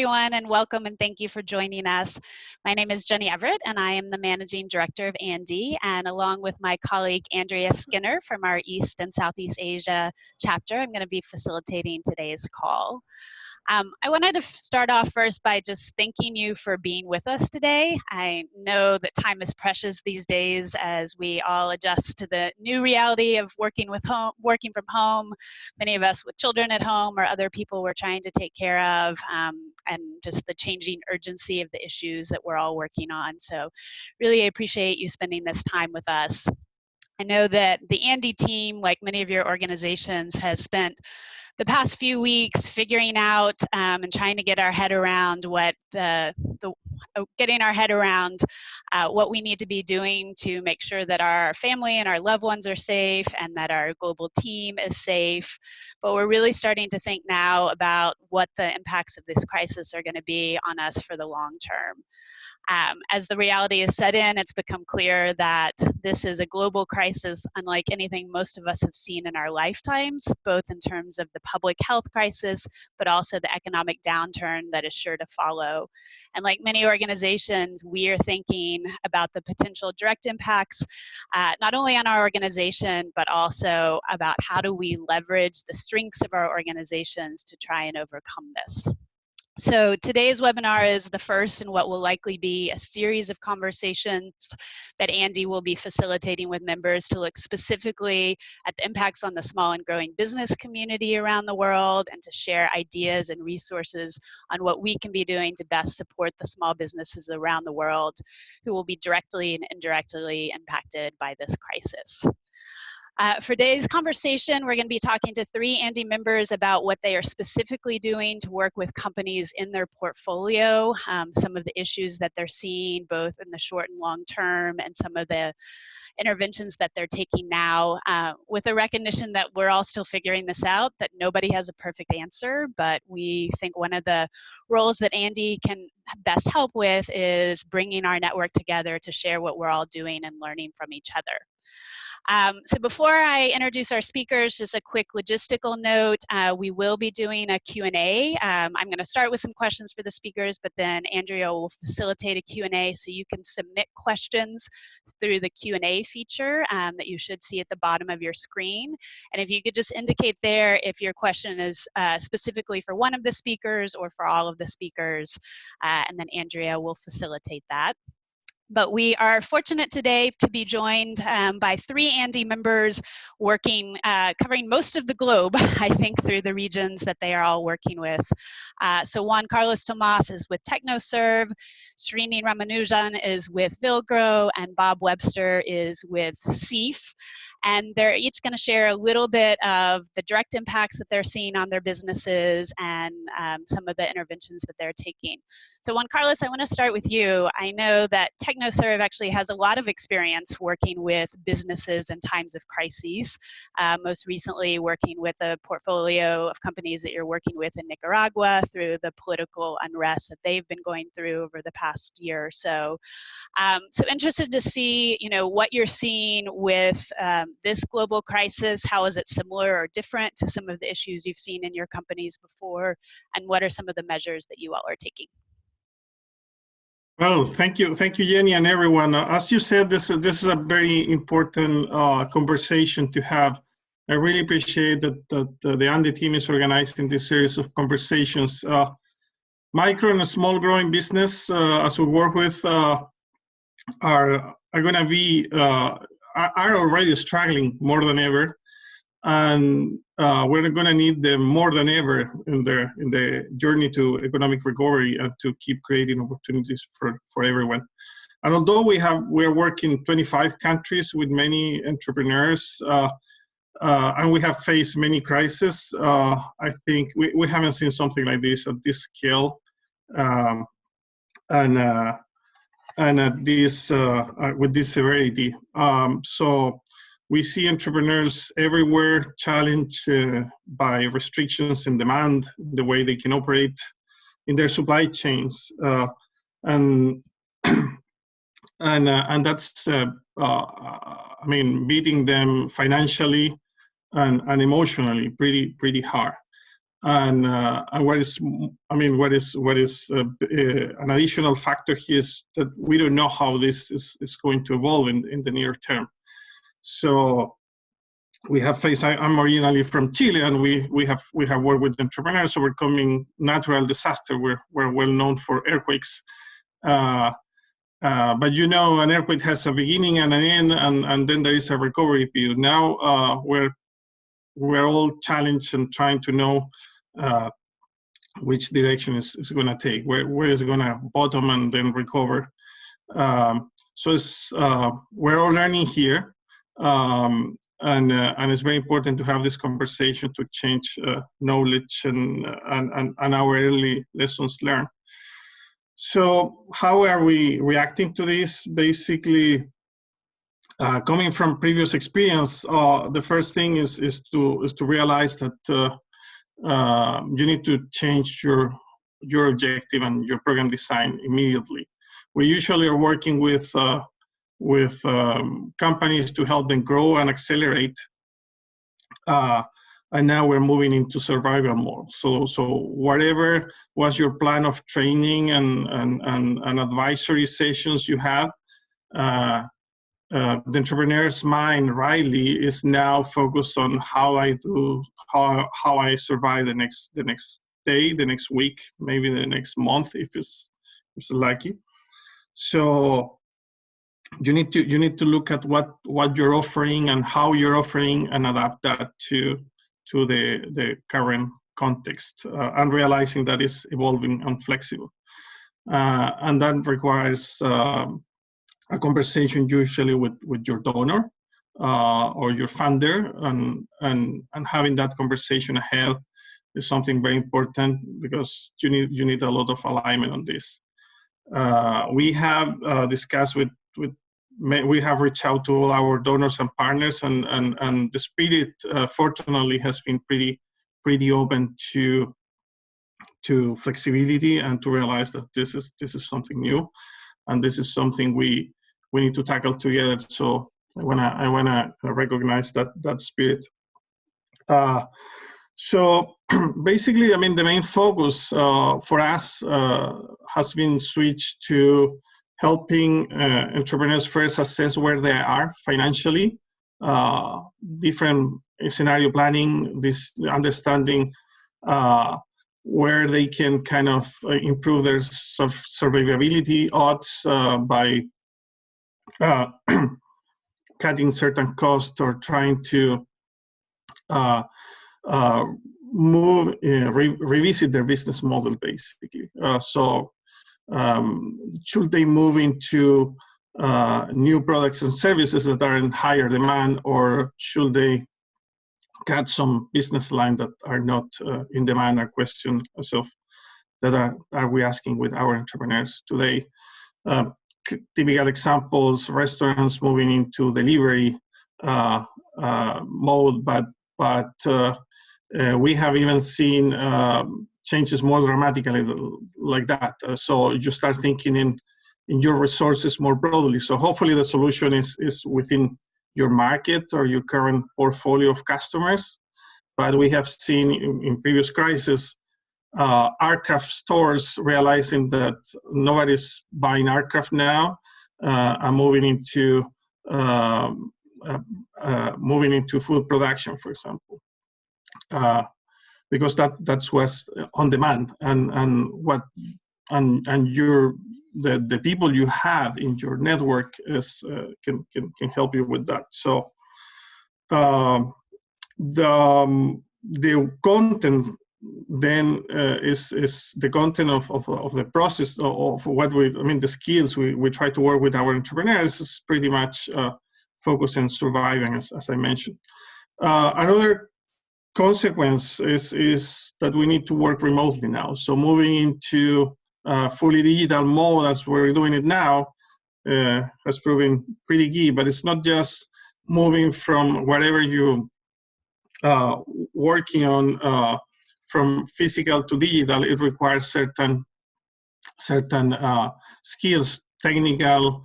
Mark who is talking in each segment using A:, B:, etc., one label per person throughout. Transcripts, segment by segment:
A: Everyone, and welcome and thank you for joining us. My name is Jenny Everett and I am the Managing Director of ANDE, and along with my colleague Andrea Skinner from our East and Southeast Asia chapter, I'm going to be facilitating today's call. I wanted to start off first by just thanking you for being with us today. I know that time is precious these days as we all adjust to the new reality of working from home, many of us with children at home or other people we're trying to take care of, and just the changing urgency of the issues that we're all working on. So really appreciate you spending this time with us. I know that the ANDE team, like many of your organizations, has spent the past few weeks figuring out and trying to get our head around what what we need to be doing to make sure that our family and our loved ones are safe and that our global team is safe. But we're really starting to think now about what the impacts of this crisis are going to be on us for the long term. As the reality is set in, it's become clear that this is a global crisis unlike anything most of us have seen in our lifetimes, both in terms of the public health crisis, but also the economic downturn that is sure to follow. And like many organizations, we are thinking about the potential direct impacts, not only on our organization, but also about how do we leverage the strengths of our organizations to try and overcome this. So today's webinar is the first in what will likely be a series of conversations that ANDE will be facilitating with members to look specifically at the impacts on the small and growing business community around the world and to share ideas and resources on what we can be doing to best support the small businesses around the world who will be directly and indirectly impacted by this crisis. For today's conversation, we're going to be talking to 3 ANDE members about what they are specifically doing to work with companies in their portfolio, some of the issues that they're seeing both in the short and long term, and some of the interventions that they're taking now, with a recognition that we're all still figuring this out, that nobody has a perfect answer, but we think one of the roles that ANDE can best help with is bringing our network together to share what we're all doing and learning from each other. So before I introduce our speakers, just a quick logistical note. We will be doing a Q&A. I'm going to start with some questions for the speakers, but then Andrea will facilitate a Q&A, so you can submit questions through the Q&A feature that you should see at the bottom of your screen. And if you could just indicate there if your question is specifically for one of the speakers or for all of the speakers, and then Andrea will facilitate that. But we are fortunate today to be joined by 3 ANDE members working, covering most of the globe, I think, through the regions that they are all working with. So Juan Carlos Tomas is with TechnoServe, Srinivas Ramanujam is with Villgro, and Bob Webster is with SEAF. And they're each going to share a little bit of the direct impacts that they're seeing on their businesses and some of the interventions that they're taking. So Juan Carlos, I want to start with you. I know that TechnoServe actually has a lot of experience working with businesses in times of crises, most recently working with a portfolio of companies that you're working with in Nicaragua through the political unrest that they've been going through over the past year or so. So interested to see, what you're seeing with this global crisis. How is it similar or different to some of the issues you've seen in your companies before? And what are some of the measures that you all are taking?
B: Well, thank you, Jenny, and everyone. As you said, this is a very important conversation to have. I really appreciate that the ANDE team is organizing this series of conversations. Micro and small growing business, as we work with, are going to be are already struggling more than ever, and we're going to need them more than ever in the journey to economic recovery and to keep creating opportunities for everyone. And although we're working in 25 countries with many entrepreneurs, and we have faced many crises, I think we haven't seen something like this at this scale, and at this with this severity. So we see entrepreneurs everywhere challenged by restrictions in demand, the way they can operate in their supply chains, and that's I mean, beating them financially and emotionally pretty hard. And what is an additional factor here is that we don't know how this is going to evolve in the near term. So we have faced. I'm originally from Chile, and we have worked with entrepreneurs overcoming natural disaster. We're well known for earthquakes, but an earthquake has a beginning and an end, and then there is a recovery period. Now we're all challenged and trying to know which direction is going to take, where is it going to bottom and then recover. So we're all learning here, and it's very important to have this conversation to exchange knowledge and our early lessons learned. So how are we reacting to this? Basically, coming from previous experience, the first thing is to realize that you need to change your objective and your program design immediately. We usually are working with companies to help them grow and accelerate, and now we're moving into survival mode. So whatever was your plan of training and advisory sessions you had, the entrepreneur's mind rightly is now focused on how I survive the next day, the next week, maybe the next month if it's lucky. So you need to look at what you're offering and how you're offering and adapt that to the current context, and realizing that it's evolving and flexible, and that requires a conversation usually with your donor or your funder, and having that conversation ahead is something very important, because you need a lot of alignment on this. We have discussed we have reached out to all our donors and partners, and the spirit fortunately has been pretty open to flexibility and to realize that this is something new, and this is something we need to tackle together. So I wanna recognize that spirit. So basically, I mean, the main focus for us has been switched to helping entrepreneurs first assess where they are financially, different scenario planning, this understanding where they can kind of improve their survivability odds by cutting certain costs or trying to revisit their business model, basically. Should they move into new products and services that are in higher demand, or should they cut some business lines that are not in demand? Are questions that are we asking with our entrepreneurs today. Typical examples: restaurants moving into delivery mode, but we have even seen changes more dramatically like that. So you start thinking in your resources more broadly. So hopefully the solution is within your market or your current portfolio of customers. But we have seen in previous crises, aircraft stores realizing that nobody's buying aircraft now, are moving into food production, for example, because that's what's on demand, and the people you have in your network can help you with that. So the content then is the content of the process of what the skills we try to work with our entrepreneurs is pretty much focused on surviving, as I mentioned. Another consequence is that we need to work remotely now. So moving into fully digital mode as we're doing it now has proven pretty key. But it's not just moving from whatever you working on from physical to digital. It requires certain skills, technical,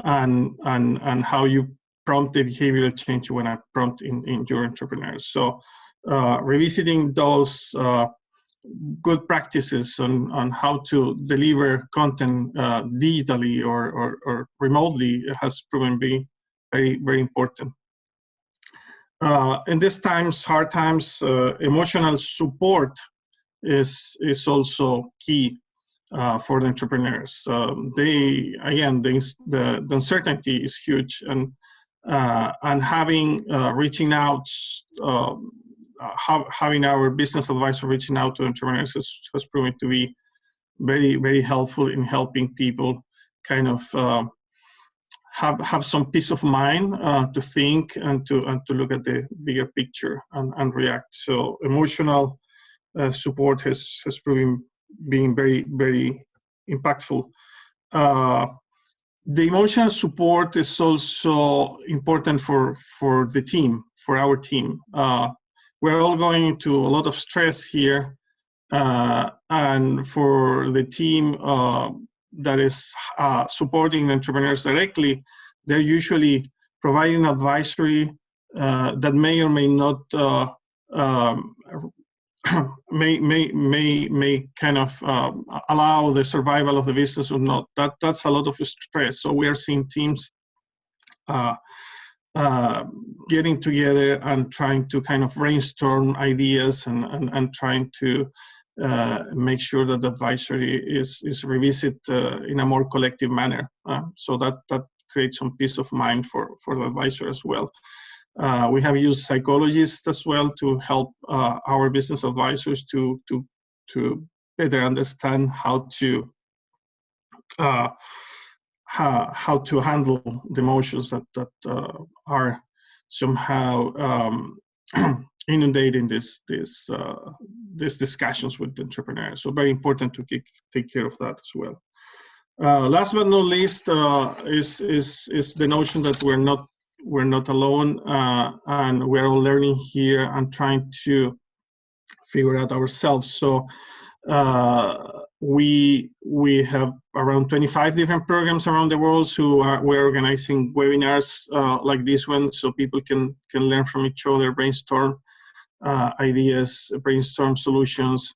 B: and how you prompt the behavioral change you want to prompt in your entrepreneurs. So revisiting those good practices on how to deliver content digitally or remotely has proven to be very, very important. In these times, hard times, emotional support is also key for the entrepreneurs. The uncertainty is huge, and having reaching out, having our business advisor reaching out to entrepreneurs has proven to be very, very helpful in helping people kind of have some peace of mind to think and to look at the bigger picture and react. So emotional support has proven being very, very impactful. The emotional support is also important for the team, for our team. We're all going into a lot of stress here, and for the team that is supporting entrepreneurs directly, they're usually providing advisory that may or may not may kind of allow the survival of the business or not. That's a lot of stress. So we are seeing teams getting together and trying to kind of brainstorm ideas and trying to make sure that the advisory is revisited in a more collective manner. So that creates some peace of mind for the advisor as well. We have used psychologists as well to help our business advisors to better understand how to handle the emotions that are somehow inundating these discussions with the entrepreneurs. So very important to take care of that as well. Last but not least is the notion that we're not alone, and we're all learning here and trying to figure out ourselves. So we have around 25 different programs around the world. So we're organizing webinars like this one, so people can learn from each other, brainstorm ideas, brainstorm solutions,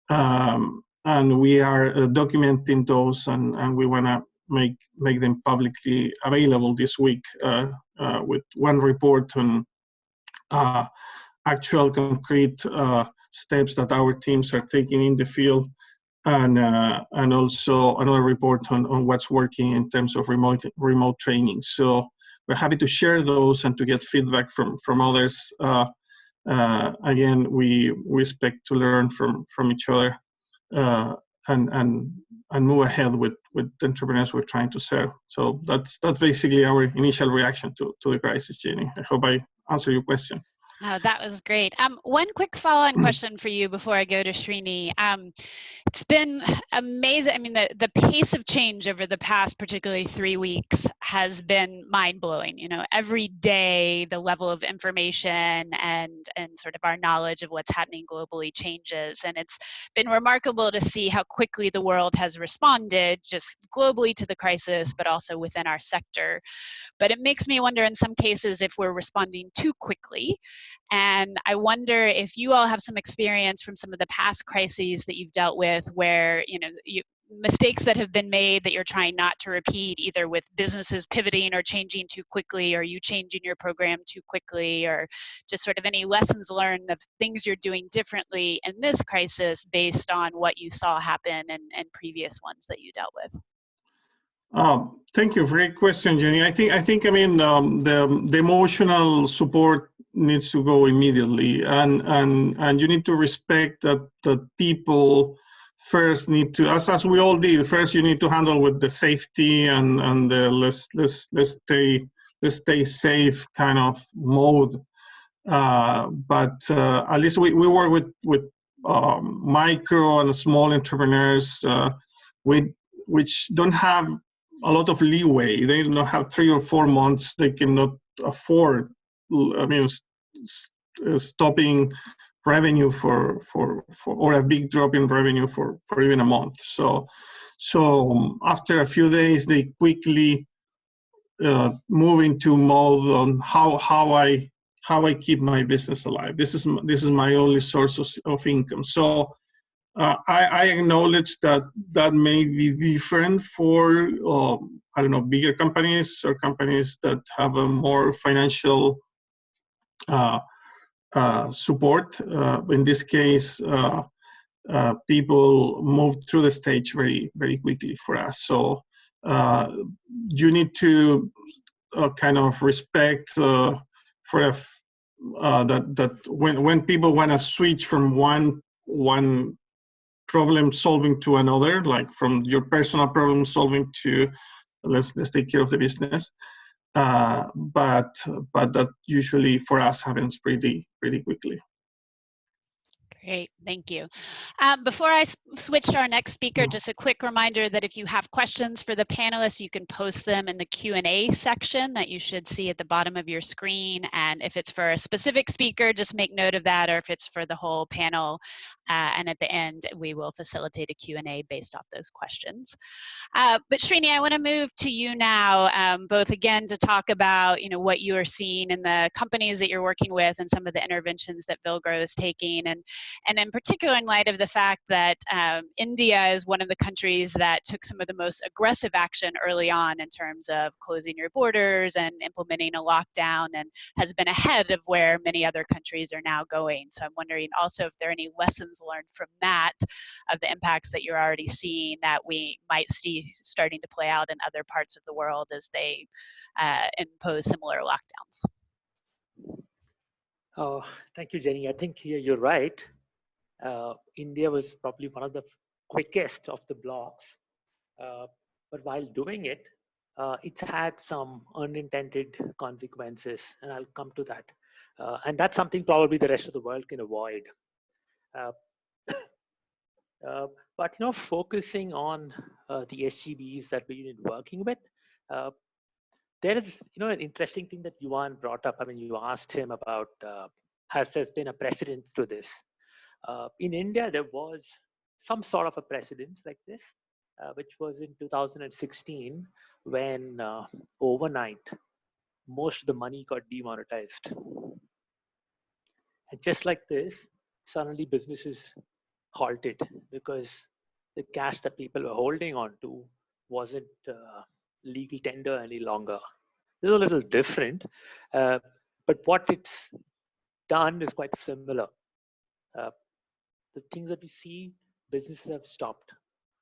B: and we are documenting those, and we want to make them publicly available this week with one report on actual concrete steps that our teams are taking in the field, and also another report on what's working in terms of remote training. So we're happy to share those and to get feedback from others. Again, we expect to learn from each other and move ahead with the entrepreneurs we're trying to serve. So that's basically our initial reaction to the crisis, Jenny. I hope I answered your question.
A: Oh, that was great. One quick follow-on question for you before I go to Srini. It's been amazing. I mean, the pace of change over the past, particularly 3 weeks, has been mind-blowing. You know, every day the level of information and sort of our knowledge of what's happening globally changes, and it's been remarkable to see how quickly the world has responded, just globally to the crisis, but also within our sector. But it makes me wonder in some cases if we're responding too quickly. And I wonder if you all have some experience from some of the past crises that you've dealt with where, you know, mistakes that have been made that you're trying not to repeat, either with businesses pivoting or changing too quickly, or you changing your program too quickly, or just sort of any lessons learned of things you're doing differently in this crisis based on what you saw happen and previous ones that you dealt with.
B: Thank you. Great question, Jenny. I think I mean, the emotional support needs to go immediately, and you need to respect that people first need to, as we all did, first you need to handle with the safety and the let's stay safe kind of mode. But at least we work with micro and small entrepreneurs which don't have a lot of leeway. They don't have 3 or 4 months. They cannot afford, I mean, stopping revenue for or a big drop in revenue for even a month. So after a few days, they quickly move into mode on how I keep my business alive. This is my only source of income. So I acknowledge that that may be different for, I don't know, bigger companies or companies that have a more financial support. In this case, people move through the stage very, very quickly for us. So you need to kind of respect for that when people want to switch from one problem solving to another, like from your personal problem solving to let's take care of the business. But that usually for us happens pretty quickly.
A: Great, thank you. Before I switch to our next speaker, just a quick reminder that if you have questions for the panelists, you can post them in the Q&A section that you should see at the bottom of your screen. And if it's for a specific speaker, just make note of that, or if it's for the whole panel. And at the end, we will facilitate a Q&A based off those questions. But Srini, I want to move to you now, both again to talk about what you are seeing in the companies that you're working with and some of the interventions that Villgro is taking, and in particular in light of the fact that India is one of the countries that took some of the most aggressive action early on in terms of closing your borders and implementing a lockdown, and has been ahead of where many other countries are now going. So I'm wondering also if there are any lessons learned from that, of the impacts that you're already seeing that we might see starting to play out in other parts of the world as they impose similar lockdowns.
C: Oh, thank you, Jenny. I think here you're right. India was probably one of the quickest of the blocks, but while doing it, it's had some unintended consequences, and I'll come to that. And that's something probably the rest of the world can avoid. But focusing on the SGBs that we've been working with, there is an interesting thing that Juan brought up. I mean, you asked him about has there been a precedent to this? In India, there was some sort of a precedent like this, which was in 2016 when overnight most of the money got demonetized. And just like this, suddenly businesses halted because the cash that people were holding on to wasn't legal tender any longer. This is a little different, but what it's done is quite similar. The things that we see, businesses have stopped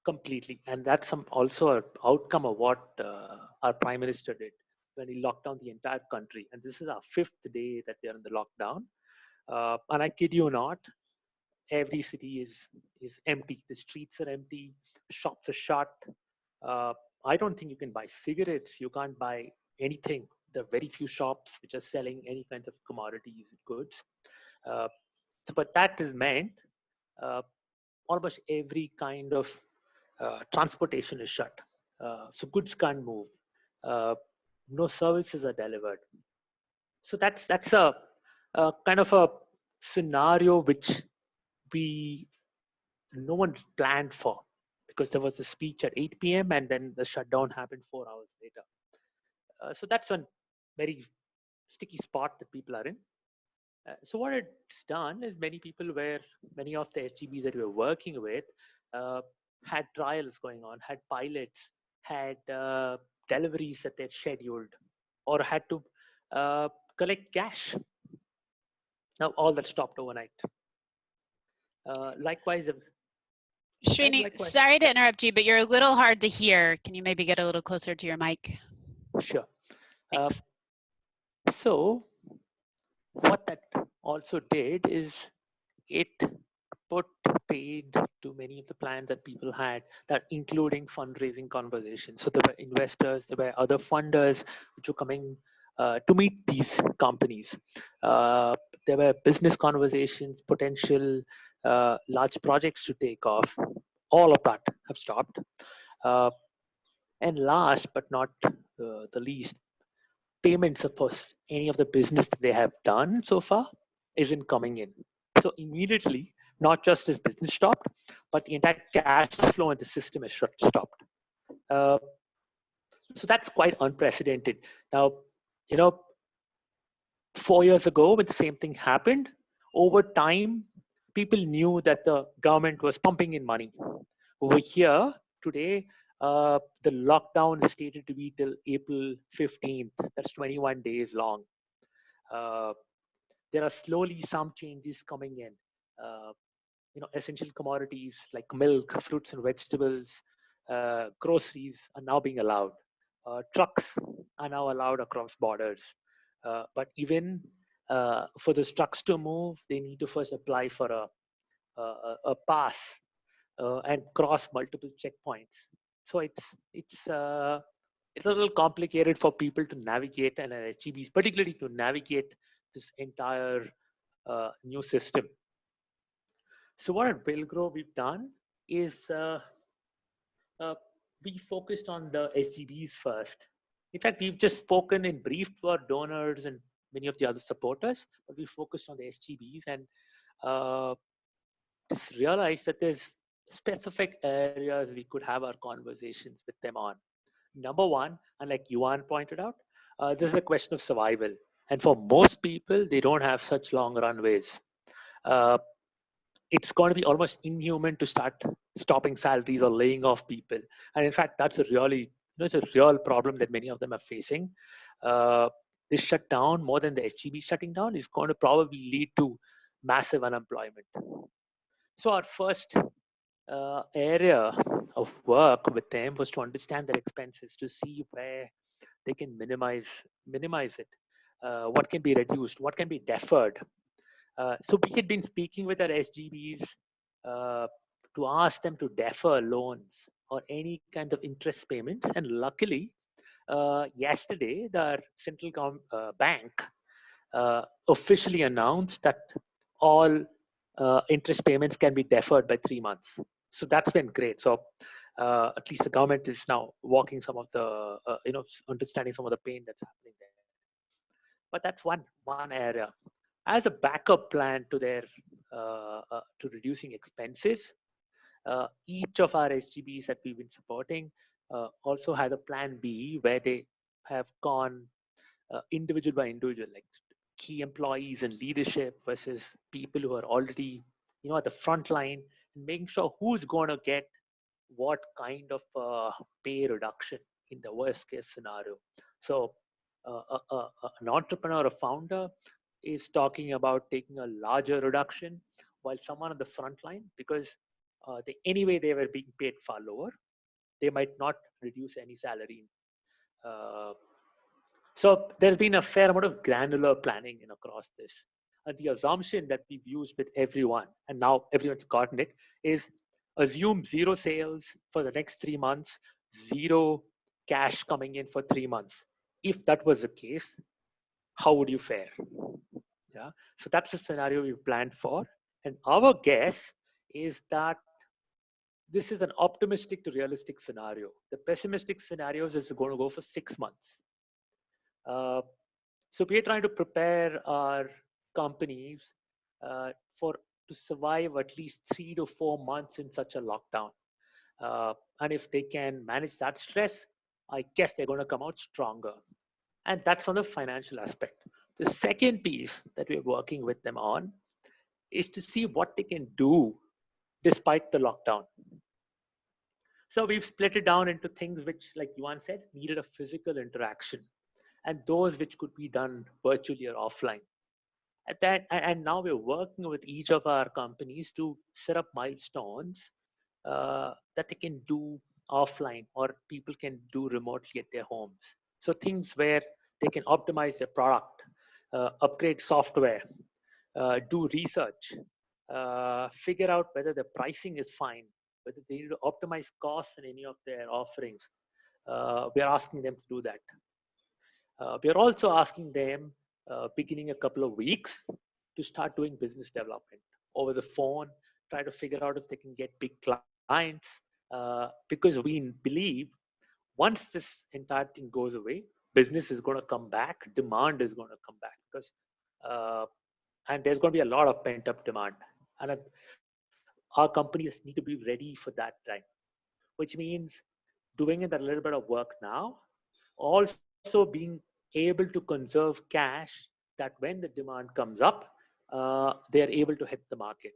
C: completely, and that's also an outcome of what our Prime Minister did when he locked down the entire country. And this is our 5th day that we are in the lockdown, and I kid you not, every city is empty. The streets are empty, shops are shut. I don't think you can buy cigarettes. You can't buy anything. There are very few shops which are selling any kind of commodities and goods. But that is meant almost every kind of transportation is shut. So goods can't move. No services are delivered. So that's a kind of a scenario which no one planned for, because there was a speech at 8 p.m. and then the shutdown happened 4 hours later. So that's one very sticky spot that people are in. So what it's done is many of the SGBs that we were working with had trials going on, had pilots, had deliveries that they'd scheduled, or had to collect cash. Now all that stopped overnight. Likewise,
A: Srini, sorry to interrupt you, but you're a little hard to hear. Can you maybe get a little closer to your mic?
C: Sure. So what that also did is it put paid to many of the plans that people had, that including fundraising conversations. So there were investors, there were other funders which were coming to meet these companies. There were business conversations, potential large projects to take off. All of that have stopped. And last but not the least, payments for any of the business that they have done so far isn't coming in. So immediately, not just is business stopped, but the entire cash flow in the system is stopped. So that's quite unprecedented. Now, 4 years ago, when the same thing happened, over time, people knew that the government was pumping in money. Over here today, the lockdown is stated to be till April 15th. That's 21 days long. There are slowly some changes coming in. Essential commodities like milk, fruits and vegetables, groceries are now being allowed. Trucks are now allowed across borders. But even for those trucks to move, they need to first apply for a pass and cross multiple checkpoints. So it's a little complicated for people to navigate, and SGBs particularly to navigate this entire new system. So what at Villgro we've done is we focused on the SGBs first. In fact, we've just spoken in brief to our donors and many of the other supporters, but we focused on the SGBs and just realized that there's specific areas we could have our conversations with them on. Number one, and like Juan pointed out, this is a question of survival. And for most people, they don't have such long runways. It's going to be almost inhuman to start stopping salaries or laying off people. And in fact, that's a really, it's a real problem that many of them are facing. This shutdown, more than the SGB shutting down, is going to probably lead to massive unemployment. So our first area of work with them was to understand their expenses, to see where they can minimize it, what can be reduced, what can be deferred. So we had been speaking with our SGBs to ask them to defer loans or any kind of interest payments. And luckily, yesterday, the central bank officially announced that all interest payments can be deferred by 3 months. So that's been great. So at least the government is now walking some of the, understanding some of the pain that's happening there. But that's one area. As a backup plan to their to reducing expenses, each of our SGBs that we've been supporting also has a plan B where they have gone individual by individual, like key employees and leadership versus people who are already, at the front line, and making sure who's going to get what kind of pay reduction in the worst case scenario. So an entrepreneur, a founder, is talking about taking a larger reduction, while someone on the front line, because anyway they were being paid far lower, they might not reduce any salary. So there's been a fair amount of granular planning across this. And the assumption that we've used with everyone, and now everyone's gotten it, is assume zero sales for the next 3 months, zero cash coming in for 3 months. If that was the case, how would you fare? Yeah. So that's the scenario we've planned for. And our guess is that this is an optimistic to realistic scenario. The pessimistic scenarios is going to go for 6 months. So we're trying to prepare our companies to survive at least 3 to 4 months in such a lockdown. And if they can manage that stress, I guess they're going to come out stronger. And that's on the financial aspect. The second piece that we're working with them on is to see what they can do despite the lockdown. So we've split it down into things which, like Juan said, needed a physical interaction, and those which could be done virtually or offline. And now we're working with each of our companies to set up milestones that they can do offline or people can do remotely at their homes. So things where they can optimize their product, upgrade software, do research, figure out whether the pricing is fine, whether they need to optimize costs in any of their offerings. We are asking them to do that. We are also asking them, beginning a couple of weeks, to start doing business development over the phone, try to figure out if they can get big clients, because we believe once this entire thing goes away, business is going to come back, demand is going to come back, because and there's going to be a lot of pent-up demand. And our companies need to be ready for that time, which means doing a little bit of work now, also being able to conserve cash that when the demand comes up, they are able to hit the market.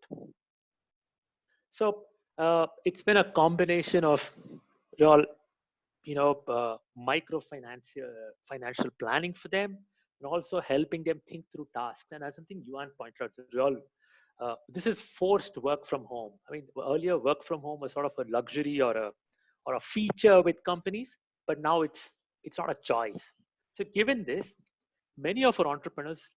C: So it's been a combination of real, financial planning for them, and also helping them think through tasks. And that's something Juan pointed out. Real, this is forced work from home. I mean, earlier work from home was sort of a luxury or a feature with companies, but now it's not a choice. So given this, many of our entrepreneurs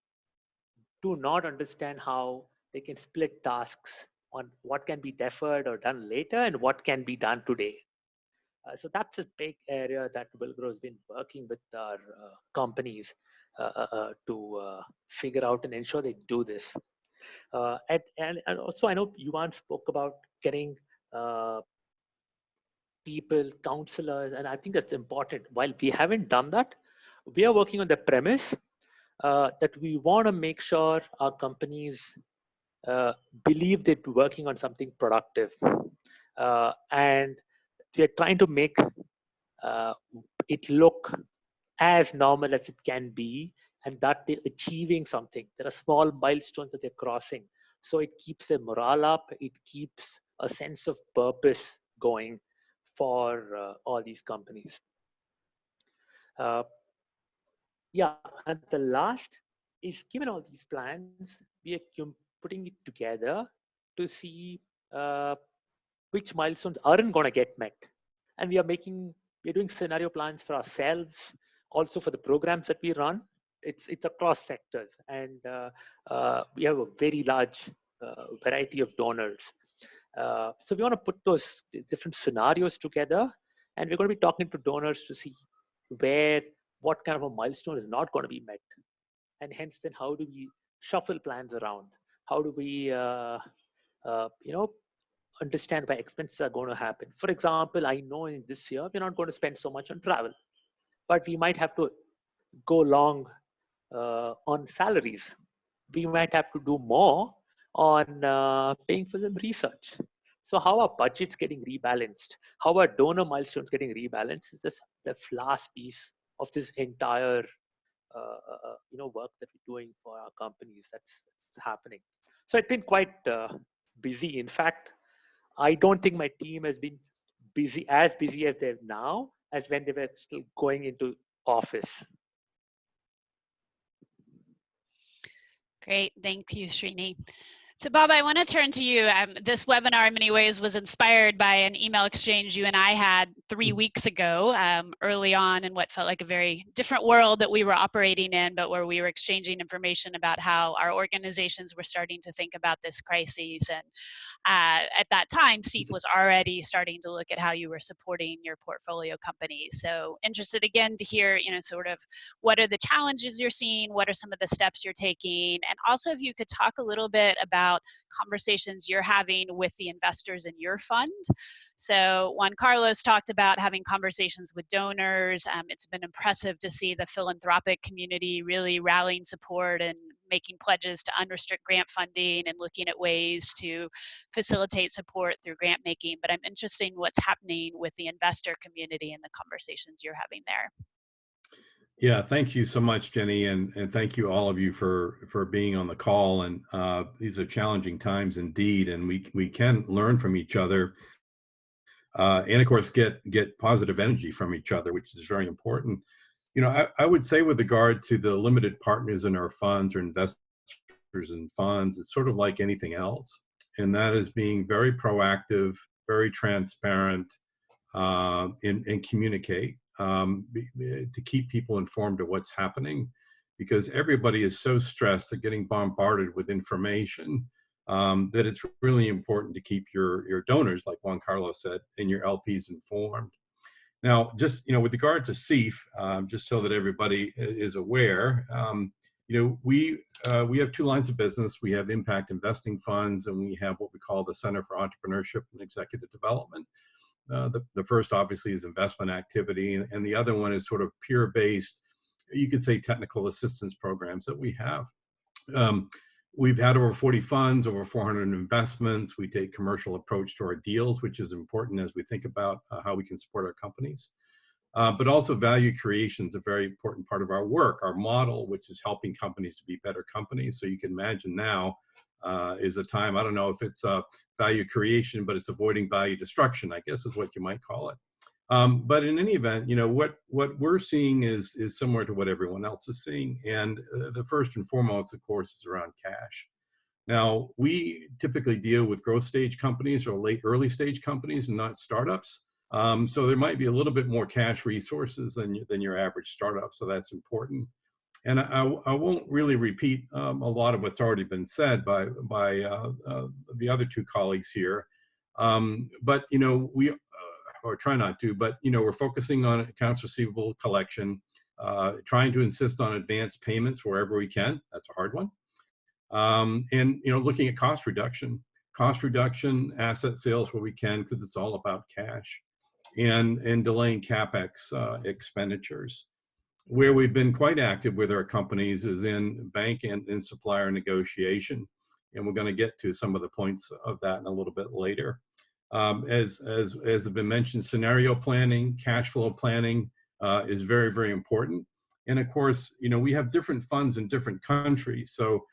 C: do not understand how they can split tasks on what can be deferred or done later and what can be done today. So that's a big area that Villgro has been working with our companies to figure out and ensure they do this. And also, I know Juan spoke about getting people, counselors, and I think that's important. While we haven't done that, we are working on the premise that we want to make sure our companies believe they're working on something productive. And we are trying to make it look as normal as it can be, and that they're achieving something. There are small milestones that they're crossing. So it keeps their morale up. It keeps a sense of purpose going for all these companies. Yeah, and the last is, given all these plans, we are putting it together to see which milestones aren't going to get met. And we're doing scenario plans for ourselves, also for the programs that we run. It's across sectors, and we have a very large variety of donors. So we want to put those different scenarios together, and we're going to be talking to donors to see what kind of a milestone is not going to be met, and hence then how do we shuffle plans around? How do we understand where expenses are going to happen? For example, I know in this year we're not going to spend so much on travel, but we might have to go long on salaries. We might have to do more on paying for some research. So how are budgets getting rebalanced? How are donor milestones getting rebalanced? Is this the last piece of this entire work that we're doing for our companies that's happening. So it's been quite busy. In fact, I don't think my team has been as busy as they're now as when they were still going into office.
A: Great, thank you, Srini. So Bob, I want to turn to you. This webinar in many ways was inspired by an email exchange you and I had 3 weeks ago, early on in what felt like a very different world that we were operating in, but where we were exchanging information about how our organizations were starting to think about this crisis. And at that time, SEAF was already starting to look at how you were supporting your portfolio companies. So interested again to hear, sort of what are the challenges you're seeing, what are some of the steps you're taking, and also if you could talk a little bit about conversations you're having with the investors in your fund. So Juan Carlos talked about having conversations with donors. It's been impressive to see the philanthropic community really rallying support and making pledges to unrestrict grant funding and looking at ways to facilitate support through grant making. But I'm interested in what's happening with the investor community and the conversations you're having there.
D: Yeah, thank you so much, Jenny, and thank you all of you for being on the call. And these are challenging times indeed, and we can learn from each other, and of course get positive energy from each other, which is very important. I would say with regard to the limited partners in our funds or investors in funds, it's sort of like anything else, and that is being very proactive, very transparent, and communicate. To keep people informed of what's happening, because everybody is so stressed at getting bombarded with information that it's really important to keep your donors, like Juan Carlos said, and your LPs informed. Now, just with regard to SEAF, just so that everybody is aware, we have 2 lines of business. We have impact investing funds, and we have what we call the Center for Entrepreneurship and Executive Development. The first obviously is investment activity, and the other one is sort of peer-based, you could say technical assistance programs that we have. We've had over 40 funds, over 400 investments. We take commercial approach to our deals, which is important as we think about how we can support our companies. But also value creation is a very important part of our work. Our model, which is helping companies to be better companies. So you can imagine now is a time, I don't know if it's value creation, but it's avoiding value destruction, I guess is what you might call it. But in any event, you know, what we're seeing is similar to what everyone else is seeing. And the first and foremost, of course, is around cash. Now, we typically deal with growth stage companies or early stage companies and not startups. So there might be a little bit more cash resources than your average startup. So that's important. And I won't really repeat a lot of what's already been said by the other two colleagues here. But, you know, we, or try not to, but, you know, we're focusing on accounts receivable collection, trying to insist on advanced payments wherever we can. That's a hard one. And, you know, looking at cost reduction, asset sales where we can, because it's all about cash, and delaying CapEx expenditures. Where we've been quite active with our companies is in bank and supplier negotiation. And we're going to get to some of the points of that in a little bit later. As has been mentioned, scenario planning, cash flow planning is very, very important. And of course, you know, we have different funds in different countries. So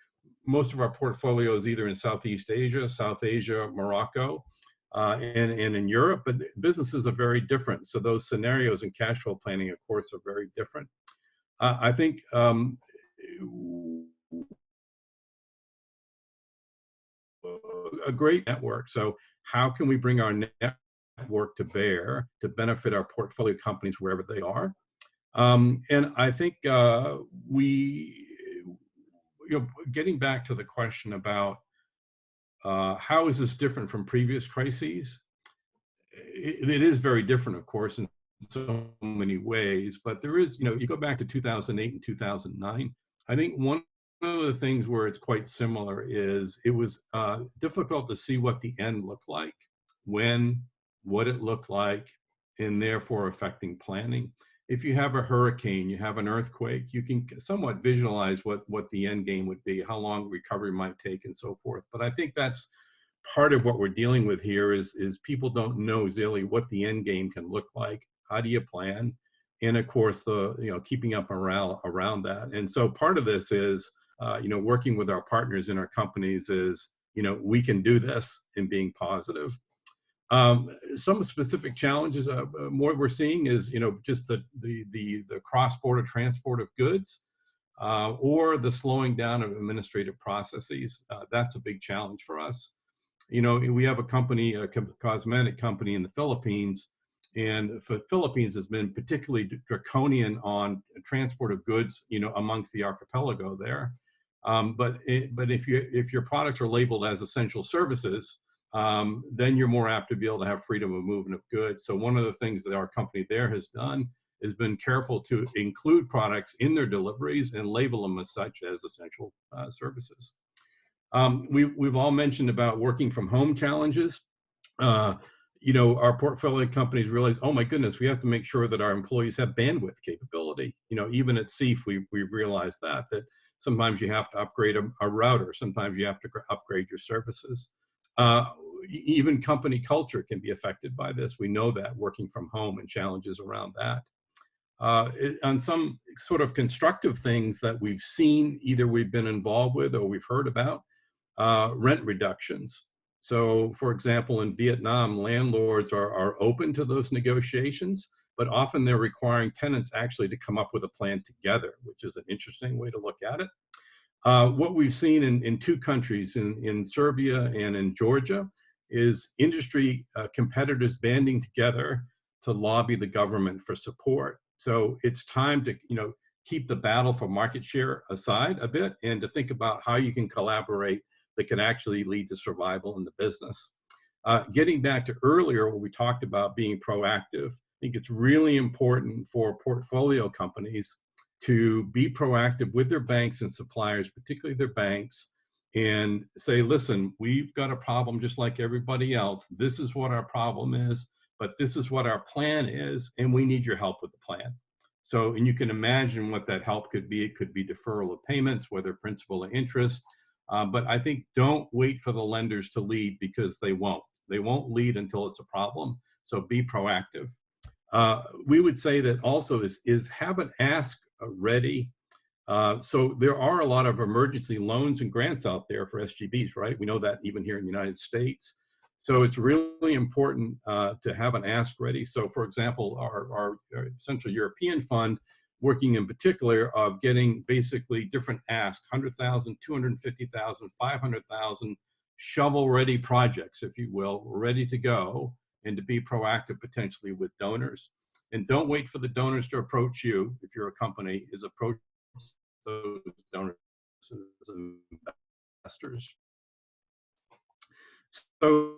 D: most of our portfolio is either in Southeast Asia, South Asia, Morocco, and in Europe, but businesses are very different. So those scenarios and cash flow planning, of course, are very different. I think a great network. So how can we bring our network to bear to benefit our portfolio companies wherever they are? And I think you know, getting back to the question about how is this different from previous crises? It is very different, of course, in so many ways, but there is, you know, you go back to 2008 and 2009, I think one of the things where it's quite similar is it was difficult to see what the end looked like, when, what it looked like, and therefore affecting planning. If you have a hurricane, you have an earthquake, you can somewhat visualize what the end game would be, how long recovery might take, and so forth. But I think that's part of what we're dealing with here is people don't know exactly what the end game can look like. How do you plan? And of course, keeping up morale around that. And so part of this is, working with our partners in our companies is, we can do this and being positive. Some specific challenges more we're seeing is, just the cross-border transport of goods or the slowing down of administrative processes. That's a big challenge for us. We have a company, a cosmetic company in the Philippines, and the Philippines has been particularly draconian on transport of goods, amongst the archipelago there. But if your products are labeled as essential services, then you're more apt to be able to have freedom of movement of goods. So one of the things that our company there has done is been careful to include products in their deliveries and label them as such as essential services. We've all mentioned about working from home challenges. Our portfolio companies realize, oh my goodness, we have to make sure that our employees have bandwidth capability. Even at SEAF, we've realized that sometimes you have to upgrade a router, sometimes you have to upgrade your services. Even company culture can be affected by this. We know that, working from home and challenges around that. On some sort of constructive things that we've seen, either we've been involved with or we've heard about, rent reductions. So, for example, in Vietnam, landlords are open to those negotiations, but often they're requiring tenants actually to come up with a plan together, which is an interesting way to look at it. What we've seen in two countries, in Serbia and in Georgia, is industry competitors banding together to lobby the government for support. So it's time to keep the battle for market share aside a bit and to think about how you can collaborate that can actually lead to survival in the business. Getting back to earlier when we talked about being proactive, I think it's really important for portfolio companies to be proactive with their banks and suppliers, particularly their banks, and say, listen, we've got a problem just like everybody else. This is what our problem is, but this is what our plan is, and we need your help with the plan. So, and you can imagine what that help could be. It could be deferral of payments, whether principal or interest. But I think don't wait for the lenders to lead, because they won't. They won't lead until it's a problem. So be proactive. We would say that also is have an ask ready. So there are a lot of emergency loans and grants out there for SGBs, right? We know that even here in the United States. So it's really important to have an ask ready. So for example, our Central European Fund, working in particular of getting basically different asks, 100,000, 250,000, 500,000 shovel-ready projects, if you will, ready to go, and to be proactive potentially with donors. And don't wait for the donors to approach you. If you're a company, is approach those donors as investors. So,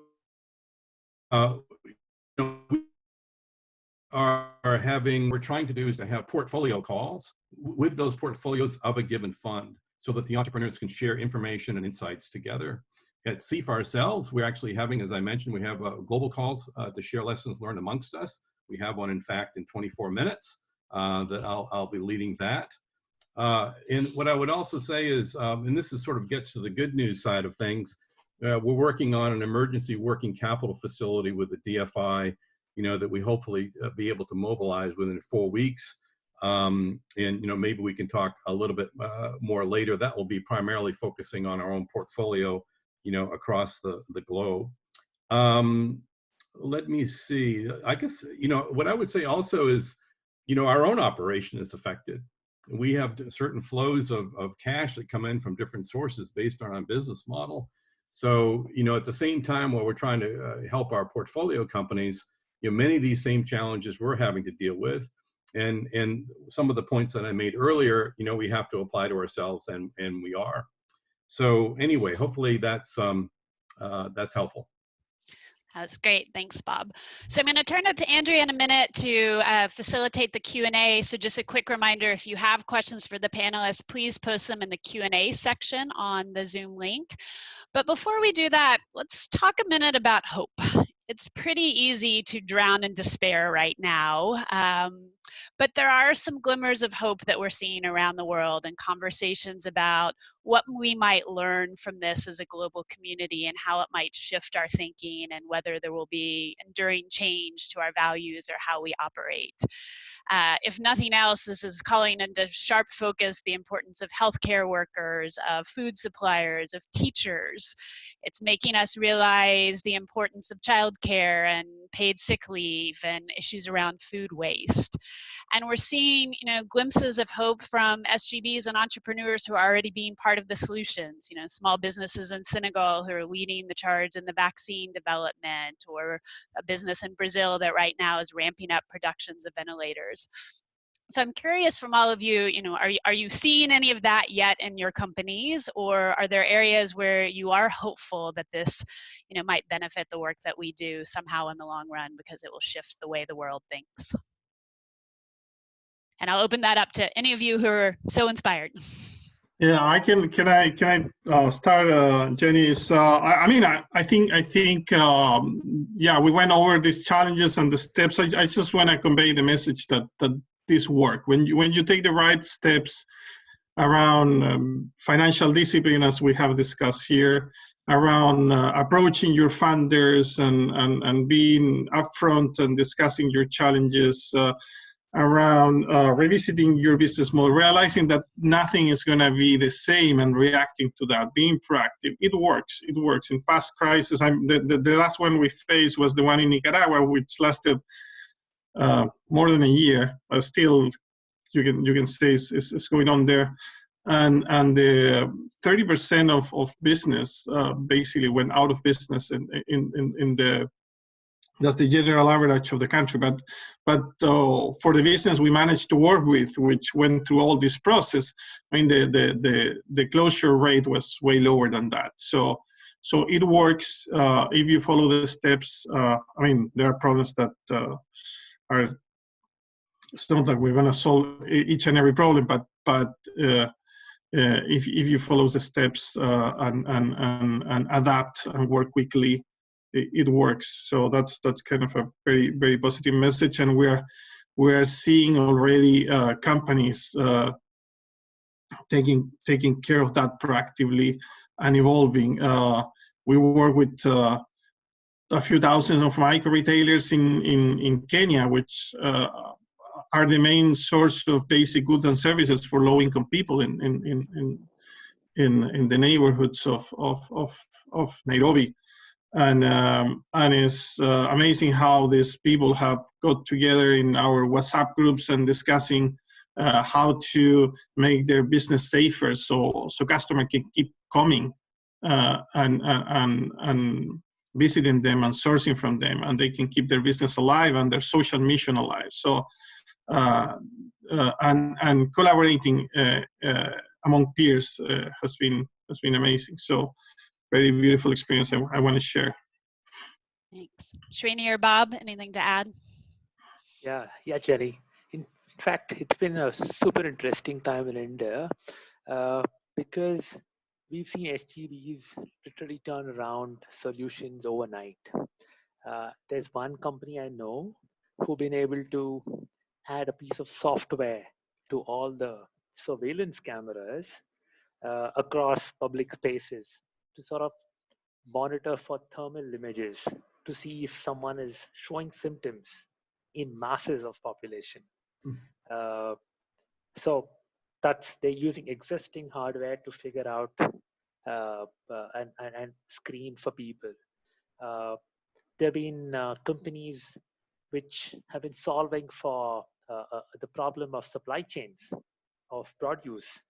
D: we're trying to do is to have portfolio calls with those portfolios of a given fund so that the entrepreneurs can share information and insights together. At SEAF ourselves, we're actually having, as I mentioned, we have global calls to share lessons learned amongst us. We have one, in fact, in 24 minutes that I'll be leading that. And what I would also say is, and this is sort of gets to the good news side of things, we're working on an emergency working capital facility with the DFI, that we hopefully be able to mobilize within 4 weeks. And, maybe we can talk a little bit more later. That will be primarily focusing on our own portfolio, across the globe. Let me see. I guess, what I would say also is, our own operation is affected. We have certain flows of cash that come in from different sources based on our business model. So, at the same time, while we're trying to help our portfolio companies, many of these same challenges we're having to deal with. And some of the points that I made earlier, we have to apply to ourselves, and we are. So anyway, hopefully that's helpful.
A: That's great. Thanks, Bob. So I'm going to turn it to Andrea in a minute to facilitate the Q&A. So just a quick reminder, if you have questions for the panelists, please post them in the Q&A section on the Zoom link. But before we do that, let's talk a minute about hope. It's pretty easy to drown in despair right now, but there are some glimmers of hope that we're seeing around the world, and conversations about what we might learn from this as a global community and how it might shift our thinking, and whether there will be enduring change to our values or how we operate. If nothing else, this is calling into sharp focus the importance of healthcare workers, of food suppliers, of teachers. It's making us realize the importance of childcare and paid sick leave and issues around food waste. And we're seeing, glimpses of hope from SGBs and entrepreneurs who are already being part of the solutions. Small businesses in Senegal who are leading the charge in the vaccine development, or a business in Brazil that right now is ramping up productions of ventilators. So I'm curious from all of you, are you seeing any of that yet in your companies, or are there areas where you are hopeful that this, might benefit the work that we do somehow in the long run, because it will shift the way the world thinks? And I'll open that up to any of you who are so inspired.
B: Yeah, I can I start, Jenny? I think yeah, we went over these challenges and the steps. I just want to convey the message that this work. When you take the right steps around financial discipline, as we have discussed here, around approaching your funders and being upfront and discussing your challenges, around revisiting your business model, realizing that nothing is going to be the same, and reacting to that, being proactive. It works. In past crises, the last one we faced was the one in Nicaragua, which lasted more than a year. Still, you can say it's going on there, and the 30% of business basically went out of business in the. That's the general average of the country, but for the business we managed to work with, which went through all this process, the closure rate was way lower than that. So it works if you follow the steps. There are problems that are. It's not that we're going to solve each and every problem, but if you follow the steps and adapt and work quickly, it works. So that's kind of a very, very positive message, and we're seeing already companies taking care of that proactively and evolving. We work with a few thousands of micro retailers in Kenya, which are the main source of basic goods and services for low-income people in the neighborhoods of Nairobi. And it's amazing how these people have got together in our WhatsApp groups and discussing how to make their business safer, so customer can keep coming and visiting them and sourcing from them, and they can keep their business alive and their social mission alive. So and collaborating among peers has been amazing. So very beautiful experience I want to share.
A: Thanks. Srini or Bob, anything to add?
C: Yeah, Jenny. In fact, it's been a super interesting time in India because we've seen SGBs literally turn around solutions overnight. There's one company I know who've been able to add a piece of software to all the surveillance cameras across public spaces to sort of monitor for thermal images to see if someone is showing symptoms in masses of population. So they're using existing hardware to figure out and screen for people. There have been companies which have been solving for the problem of supply chains of produce,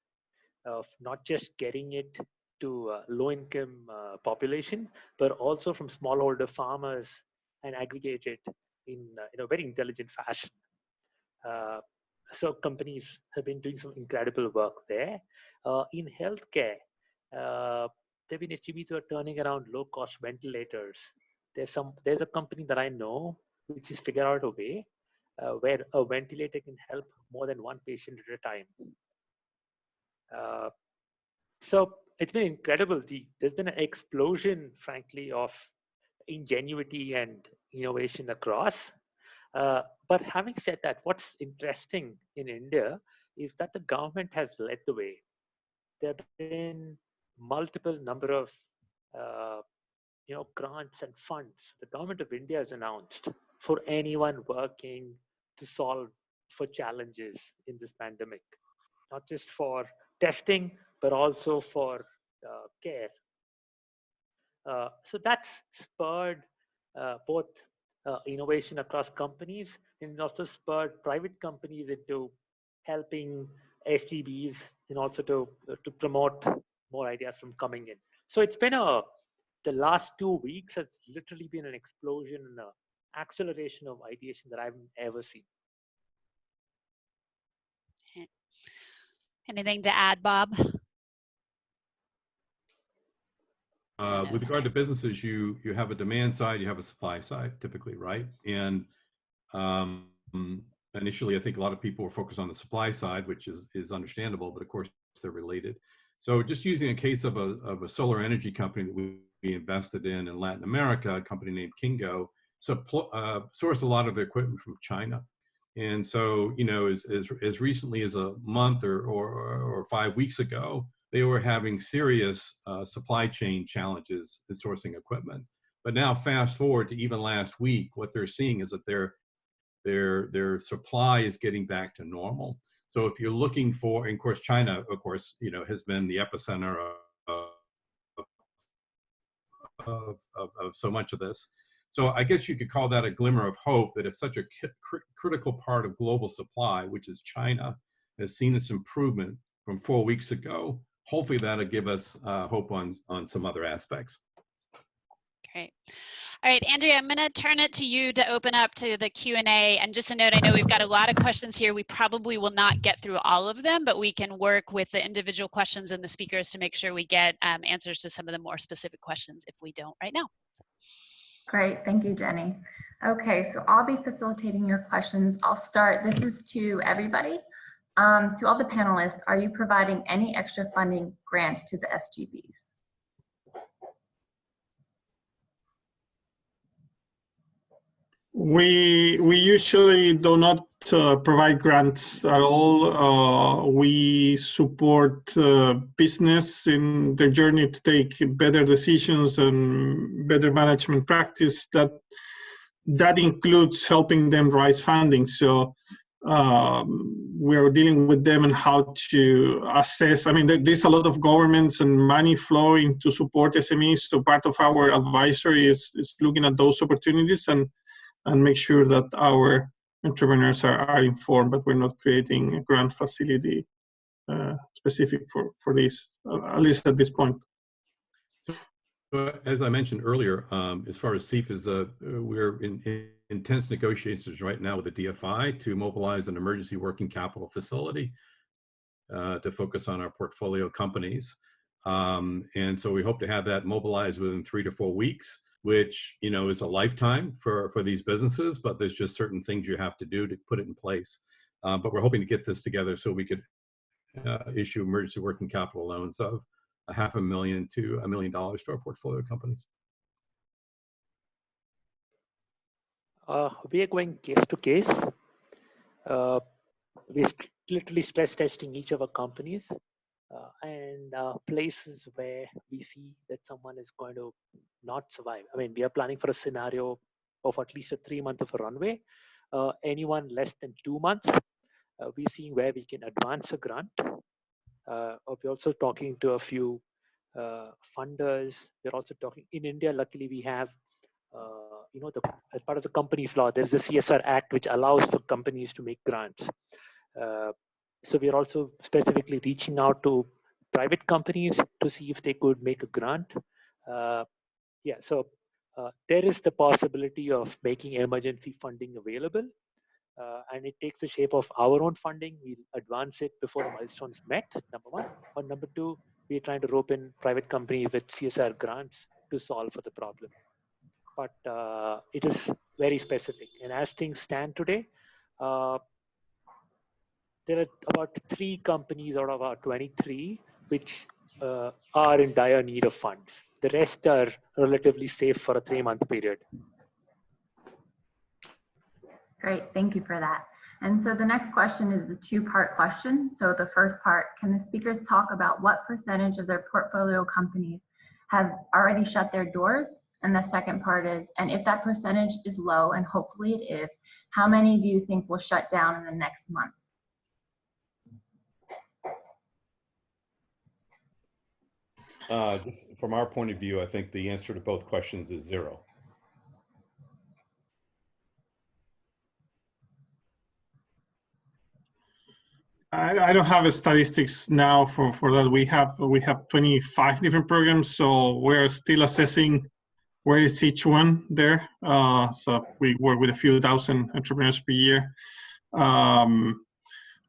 C: of not just getting it to low-income population, but also from smallholder farmers and aggregate it in a very intelligent fashion. So companies have been doing some incredible work there. In healthcare, there have been SGBs who are turning around low-cost ventilators. There's a company that I know which is figure out a way where a ventilator can help more than one patient at a time. So it's been incredible. There's been an explosion, frankly, of ingenuity and innovation across. But having said that, what's interesting in India is that the government has led the way. There have been multiple number of grants and funds the government of India has announced for anyone working to solve for challenges in this pandemic, not just for testing, but also for care. So that's spurred both innovation across companies and also spurred private companies into helping SGBs and also to promote more ideas from coming in. So it's been the last 2 weeks has literally been an explosion and an acceleration of ideation that I've ever seen.
A: Anything to add, Bob?
D: With regard to businesses, you have a demand side, you have a supply side, typically, right? And initially, I think a lot of people were focused on the supply side, which is understandable, but of course they're related. So just using a case of a solar energy company that we invested in Latin America, a company named Kingo, sourced a lot of their equipment from China. And so, as recently as a month or 5 weeks ago, they were having serious supply chain challenges in sourcing equipment. But now fast forward to even last week, what they're seeing is that their supply is getting back to normal. So if you're looking for, and of course, China, of course, has been the epicenter of so much of this. So I guess you could call that a glimmer of hope that if such a critical part of global supply, which is China, has seen this improvement from 4 weeks ago, hopefully that'll give us hope on some other aspects.
A: Great. All right, Andrea, I'm going to turn it to you to open up to the Q&A. And just a note, I know we've got a lot of questions here. We probably will not get through all of them, but we can work with the individual questions and the speakers to make sure we get answers to some of the more specific questions if we don't right now.
E: Great, thank you, Jenny. Okay, so I'll be facilitating your questions. I'll start. This is to everybody. To all the panelists, are you providing any extra funding grants to the SGBs?
B: We usually do not provide grants at all. We support business in their journey to take better decisions and better management practice. That includes helping them raise funding. So we are dealing with them on how to assess. I mean, there's a lot of governments and money flowing to support SMEs. So part of our advisory is looking at those opportunities and make sure that our entrepreneurs are informed, but we're not creating a grant facility specific for this, at least at this point.
D: As I mentioned earlier, as far as SEAF is, we're in intense negotiations right now with the DFI to mobilize an emergency working capital facility to focus on our portfolio companies. And so we hope to have that mobilized within 3 to 4 weeks, which, you know, is a lifetime for these businesses, but there's just certain things you have to do to put it in place. But we're hoping to get this together so we could issue emergency working capital loans of $500,000 to $1 million to our portfolio companies.
C: We are going case to case. We're literally stress testing each of our companies and places where we see that someone is going to not survive. I mean, we are planning for a scenario of at least a 3 month of a runway. Anyone less than 2 months, we're seeing where we can advance a grant. We're also talking to a few funders. We're also talking in India. Luckily, we have, you know, as part of the company's law, there's the CSR Act, which allows for companies to make grants. So we're also specifically reaching out to private companies to see if they could make a grant. Yeah, so there is the possibility of making emergency funding available. And it takes the shape of our own funding. We'll advance it before the milestones met, number one. Or number two, we're trying to rope in private companies with CSR grants to solve for the problem. But it is very specific. And as things stand today, there are about 3 companies out of our 23 which are in dire need of funds. The rest are relatively safe for a 3-month period.
E: Great, thank you for that. And so the next question is a 2-part question. So the first part, can the speakers talk about what percentage of their portfolio companies have already shut their doors? And the second part is, and if that percentage is low, and hopefully it is, how many do you think will shut down in the next month?
D: Just from our point of view, I think the answer to both questions is 0.
B: I don't have statistics now for that. We have 25 different programs, so we're still assessing where is each one there. So we work with a few thousand entrepreneurs per year.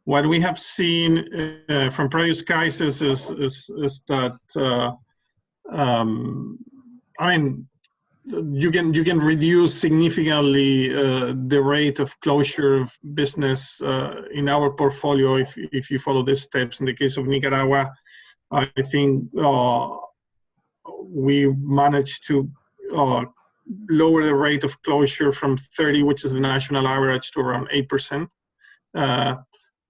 B: What we have seen from previous crises is that I mean, you can reduce significantly the rate of closure of business in our portfolio if you follow these steps. In the case of Nicaragua, I think we managed to lower the rate of closure from 30, which is the national average, to around 8%.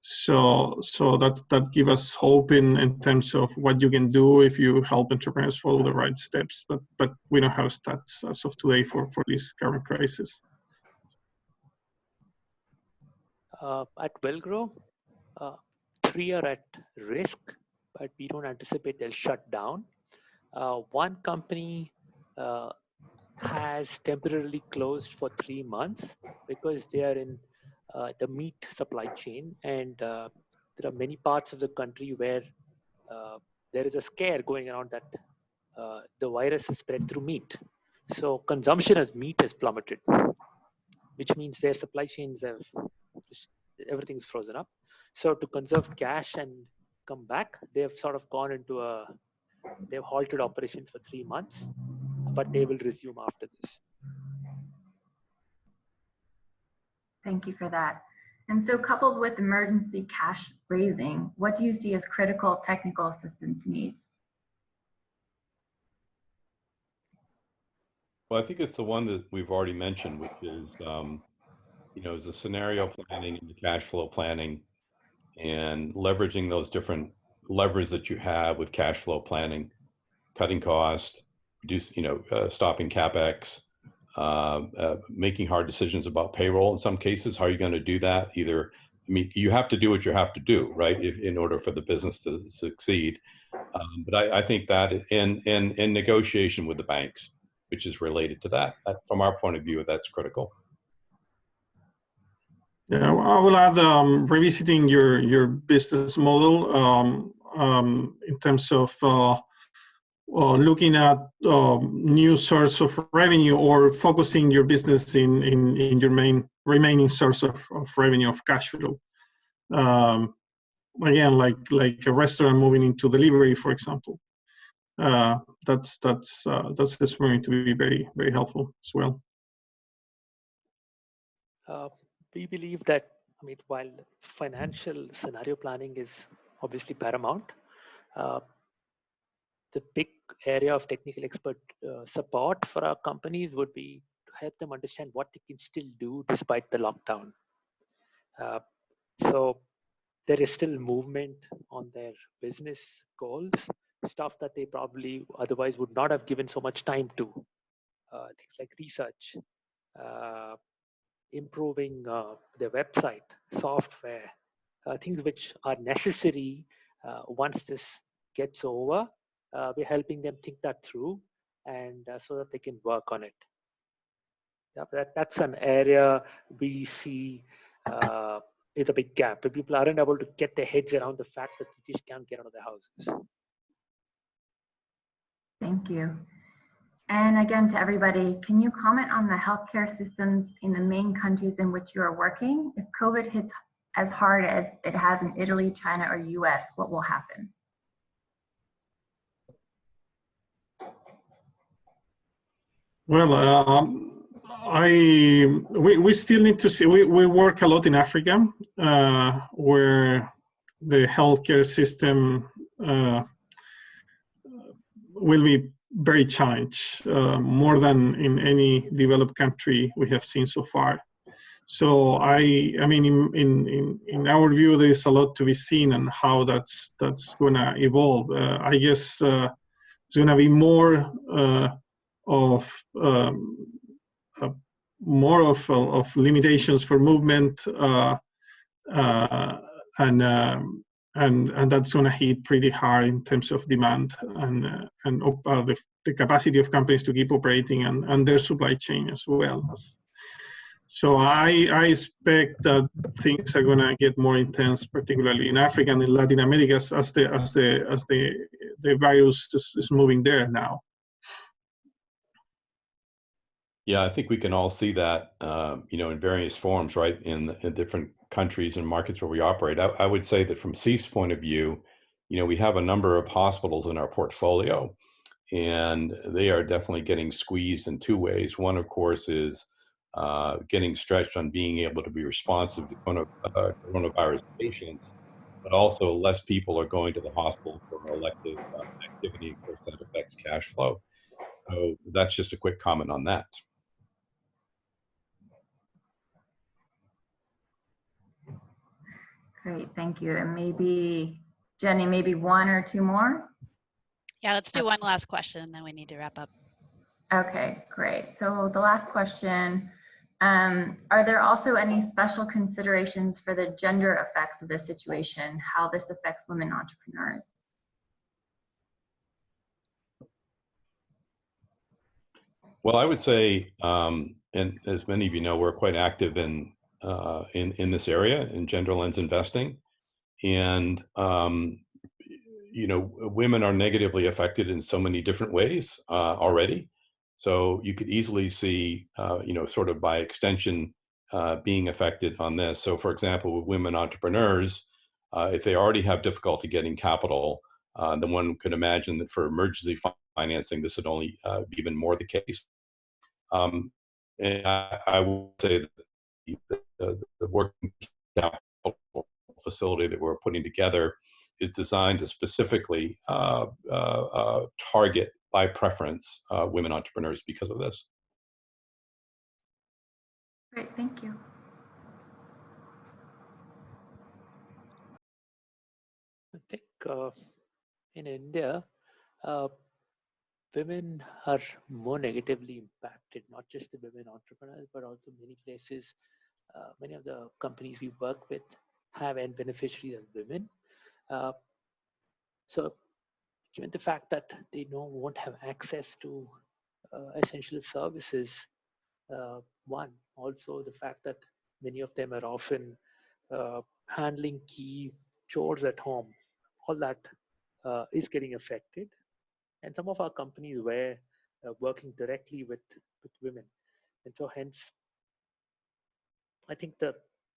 B: So that gives us hope in terms of what you can do if you help entrepreneurs follow the right steps. But we don't have stats as of today for this current crisis.
C: At Villgro, 3 are at risk, but we don't anticipate they'll shut down. One company has temporarily closed for 3 months because they are in the meat supply chain, and there are many parts of the country where there is a scare going around that the virus is spread through meat. So consumption of meat has plummeted, which means their supply chains have everything's frozen up. So to conserve cash and come back, they've sort of gone into they've halted operations for 3 months, but they will resume after this.
E: Thank you for that. And so coupled with emergency cash raising, what do you see as critical technical assistance needs?
D: Well, I think it's the one that we've already mentioned, which is, is the scenario planning and the cash flow planning, and leveraging those different levers that you have with cash flow planning, cutting cost, stopping CapEx, making hard decisions about payroll in some cases. How are you going to do that? You have to do what you have to do, right, in order for the business to succeed. But I think that in negotiation with the banks, which is related to that, from our point of view, that's critical.
B: Yeah, I will add revisiting your business model in terms of looking at new source of revenue, or focusing your business in your main remaining source of revenue, of cash flow. Again, like a restaurant moving into delivery, for example. That's going to be very, very helpful as well.
C: We believe that, while financial scenario planning is obviously paramount, the big area of technical expert support for our companies would be to help them understand what they can still do despite the lockdown. So there is still movement on their business goals, stuff that they probably otherwise would not have given so much time to. Things like research, improving their website, software, things which are necessary once this gets over. We're helping them think that through, and so that they can work on it. Yeah, that's an area we see is a big gap. But people aren't able to get their heads around the fact that they just can't get out of their houses.
E: Thank you. And again, to everybody, can you comment on the healthcare systems in the main countries in which you are working? If COVID hits as hard as it has in Italy, China, or US, what will happen?
B: Well, we still need to see. We work a lot in Africa, where the healthcare system will be very challenged, more than in any developed country we have seen so far. So in our view, there is a lot to be seen on how that's going to evolve. I guess it's going to be more of limitations for movement, and that's going to hit pretty hard in terms of demand and the capacity of companies to keep operating, and their supply chain as well. So I expect that things are going to get more intense, particularly in Africa and in Latin America, as the virus is moving there now.
D: Yeah, I think we can all see that, in various forms, right, in different countries and markets where we operate. I would say that from SEAF's point of view, we have a number of hospitals in our portfolio, and they are definitely getting squeezed in two ways. One, of course, is getting stretched on being able to be responsive to coronavirus patients, but also less people are going to the hospital for elective activity. Of course, that affects cash flow. So that's just a quick comment on that.
E: Great, thank you. And maybe, Jenny, maybe one or two more?
A: Yeah, let's do one last question, and then we need to wrap up.
E: Okay, great. So the last question, are there also any special considerations for the gender effects of this situation, how this affects women entrepreneurs?
D: Well, I would say, and as many of you know, we're quite active in this area in gender lens investing, and women are negatively affected in so many different ways already. So you could easily see, sort of by extension, being affected on this. So, for example, with women entrepreneurs, if they already have difficulty getting capital, then one could imagine that for emergency financing, this would only be even more the case. And I would say that the working capital facility that we're putting together is designed to specifically target by preference women entrepreneurs because of this.
E: Great, thank you.
C: I think in India, women are more negatively impacted, not just the women entrepreneurs, but also many places, many of the companies we work with have end beneficiaries as women. So given the fact that they won't have access to essential services, one, also the fact that many of them are often handling key chores at home, all that is getting affected. And some of our companies were working directly with women. And so hence, I think the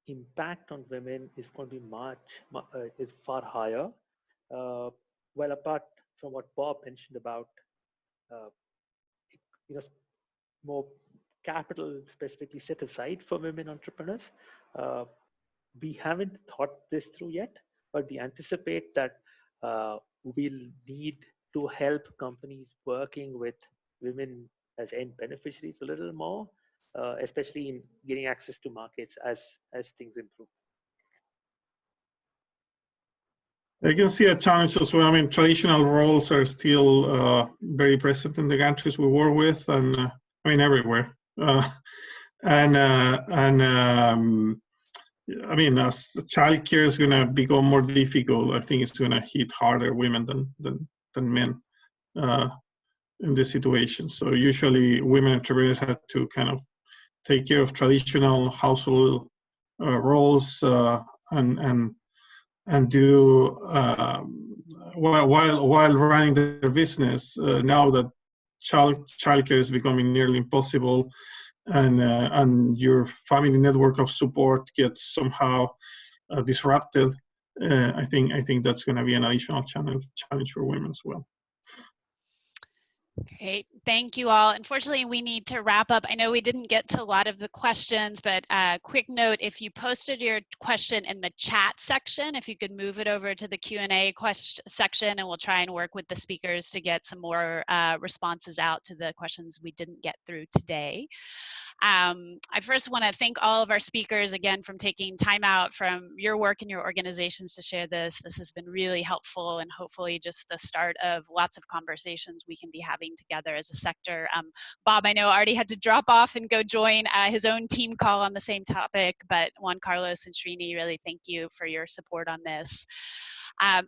C: impact on women is going to be is far higher. Well, apart from what Bob mentioned about, you know, more capital specifically set aside for women entrepreneurs, we haven't thought this through yet, but we anticipate that we'll need to help companies working with women as end beneficiaries a little more, especially in getting access to markets as things improve.
B: I can see a challenge as well. I mean, traditional roles are still very present in the countries we work with, and I mean everywhere. I mean, as childcare is going to become more difficult, I think it's going to hit harder women than men in this situation. So usually, women entrepreneurs have to kind of take care of traditional household roles and do while running their business. Now that childcare is becoming nearly impossible, and your family network of support gets somehow disrupted, I think that's going to be an additional challenge for women as well.
A: Great, thank you all. Unfortunately, we need to wrap up. I know we didn't get to a lot of the questions, but quick note, if you posted your question in the chat section, if you could move it over to the Q&A section, and we'll try and work with the speakers to get some more responses out to the questions we didn't get through today. I first want to thank all of our speakers again from taking time out from your work and your organizations to share this. This has been really helpful, and hopefully just the start of lots of conversations we can be having together as a sector. Bob, I know, already had to drop off and go join his own team call on the same topic, but Juan Carlos and Srini, really thank you for your support on this.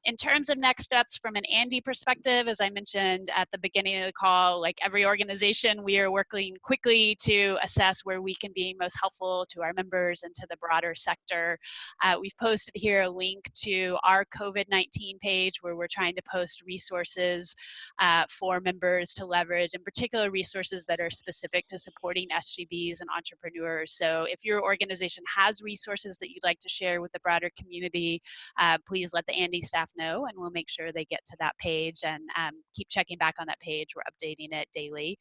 A: In terms of next steps from an ANDE perspective, as I mentioned at the beginning of the call, like every organization, we are working quickly to assess where we can be most helpful to our members and to the broader sector. We've posted here a link to our COVID-19 page where we're trying to post resources for members to leverage, in particular resources that are specific to supporting SGBs and entrepreneurs. So if your organization has resources that you'd like to share with the broader community, please let the ANDE staff know, and we'll make sure they get to that page, and keep checking back on that page. We're updating it daily.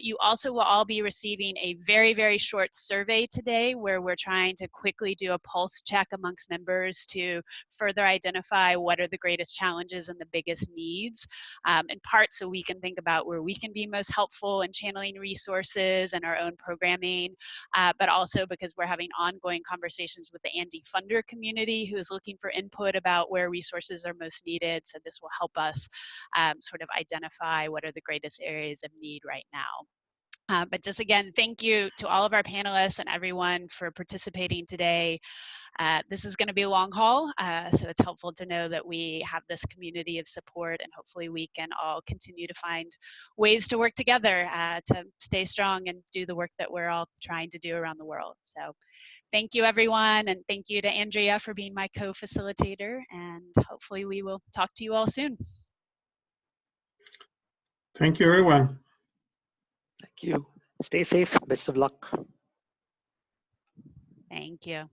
A: You also will all be receiving a very, very short survey today where we're trying to quickly do a pulse check amongst members to further identify what are the greatest challenges and the biggest needs, in part so we can think about where we can be most helpful in channeling resources and our own programming, but also because we're having ongoing conversations with the ANDE funder community who is looking for input about where resources are most needed. So this will help us sort of identify what are the greatest areas of need right now. But just again, thank you to all of our panelists and everyone for participating today. This is going to be a long haul, so it's helpful to know that we have this community of support, and hopefully we can all continue to find ways to work together to stay strong and do the work that we're all trying to do around the world. So thank you, everyone, and thank you to Andrea for being my co-facilitator, and hopefully we will talk to you all soon.
B: Thank you, everyone.
C: Thank you. Stay safe. Best of luck.
A: Thank you.